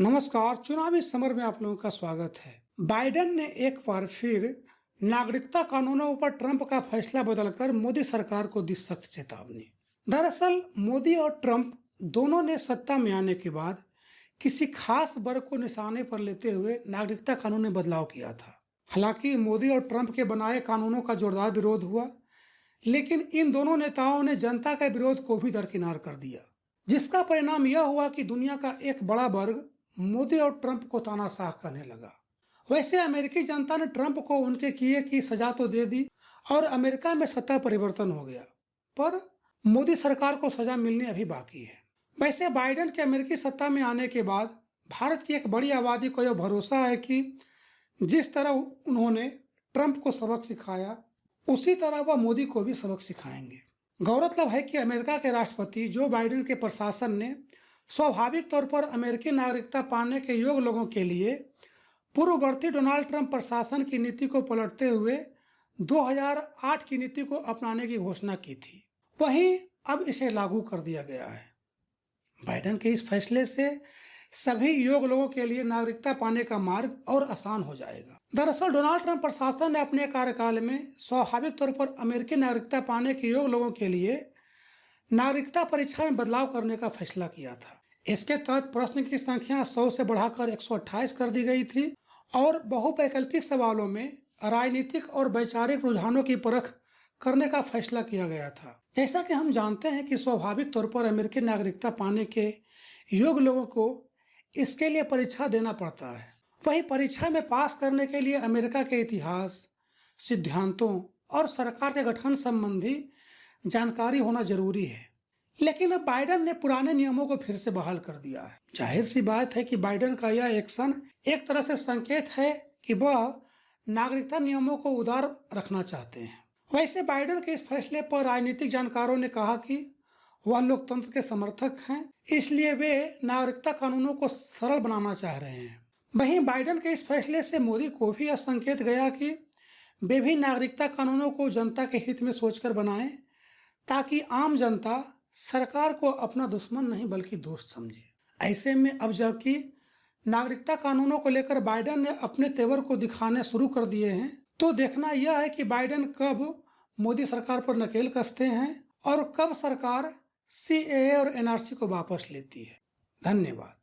नमस्कार। चुनावी समर में आप लोगों का स्वागत है। बाइडेन ने एक बार फिर नागरिकता कानूनों पर ट्रंप का फैसला बदलकर मोदी सरकार को दी सख्त चेतावनी। दरअसल मोदी और ट्रंप दोनों ने सत्ता में आने के बाद किसी खास वर्ग को निशाने पर लेते हुए नागरिकता कानून में बदलाव किया था। हालांकि मोदी और ट्रंप के बनाए कानूनों का जोरदार विरोध हुआ, लेकिन इन दोनों नेताओं ने जनता के विरोध को भी दरकिनार कर दिया, जिसका परिणाम यह हुआ कि दुनिया का एक बड़ा वर्ग मोदी और ट्रंप को तानाशाह करने लगा। वैसे अमेरिकी जनता ने ट्रंप को उनके किए की सजा तो दे दी और अमेरिका में सत्ता परिवर्तन हो गया, पर मोदी सरकार को सजा मिलनी अभी बाकी है। वैसे बाइडेन के अमेरिकी सत्ता में आने के बाद भारत की एक बड़ी आबादी को यह भरोसा है कि जिस तरह उन्होंने ट्रंप को सबक सिखाया, उसी तरह वह मोदी को भी सबक सिखाएंगे। गौरतलब है कि अमेरिका के राष्ट्रपति जो बाइडेन के प्रशासन ने स्वाभाविक तौर पर अमेरिकी नागरिकता पाने के योग्य लोगों के लिए पूर्ववर्ती डोनाल्ड ट्रंप प्रशासन की नीति को पलटते हुए 2008 की नीति को अपनाने की घोषणा की थी। वहीं अब इसे लागू कर दिया गया है। बाइडेन के इस फैसले से सभी योग्य लोगों के लिए नागरिकता पाने का मार्ग और आसान हो जाएगा। दरअसल डोनाल्ड ट्रंप प्रशासन ने अपने कार्यकाल में स्वाभाविक तौर पर अमेरिकी नागरिकता पाने के योग्य लोगों के लिए नागरिकता परीक्षा में बदलाव करने का फैसला किया था। इसके तहत प्रश्न की संख्या 100 से बढ़ाकर 128 कर दी गई थी और बहुवैकल्पिक सवालों में राजनीतिक और वैचारिक रुझानों की परख करने का फैसला किया गया था। जैसा कि हम जानते हैं कि स्वाभाविक तौर पर अमेरिकी नागरिकता पाने के योग्य लोगों को इसके लिए परीक्षा देना पड़ता है। वहीं परीक्षा में पास करने के लिए अमेरिका के इतिहास, सिद्धांतों और सरकार के गठन संबंधी जानकारी होना जरूरी है। लेकिन अब बाइडेन ने पुराने नियमों को फिर से बहाल कर दिया है। जाहिर सी बात है कि बाइडेन का यह एक्शन एक तरह से संकेत है कि वह नागरिकता नियमों को उदार रखना चाहते हैं। वैसे बाइडेन के इस फैसले पर राजनीतिक जानकारों ने कहा कि वह लोकतंत्र के समर्थक हैं, इसलिए वे नागरिकता कानूनों को सरल बनाना चाह रहे हैं। वहीं बाइडेन के इस फैसले से मोदी को भी यह संकेत गया कि वे भी नागरिकता कानूनों को जनता के हित में सोचकर बनाएं, ताकि आम जनता सरकार को अपना दुश्मन नहीं बल्कि दोस्त समझे। ऐसे में अब जबकि नागरिकता कानूनों को लेकर बाइडेन ने अपने तेवर को दिखाने शुरू कर दिए हैं, तो देखना यह है कि बाइडेन कब मोदी सरकार पर नकेल कसते हैं और कब सरकार सीएए और एनआरसी को वापस लेती है। धन्यवाद।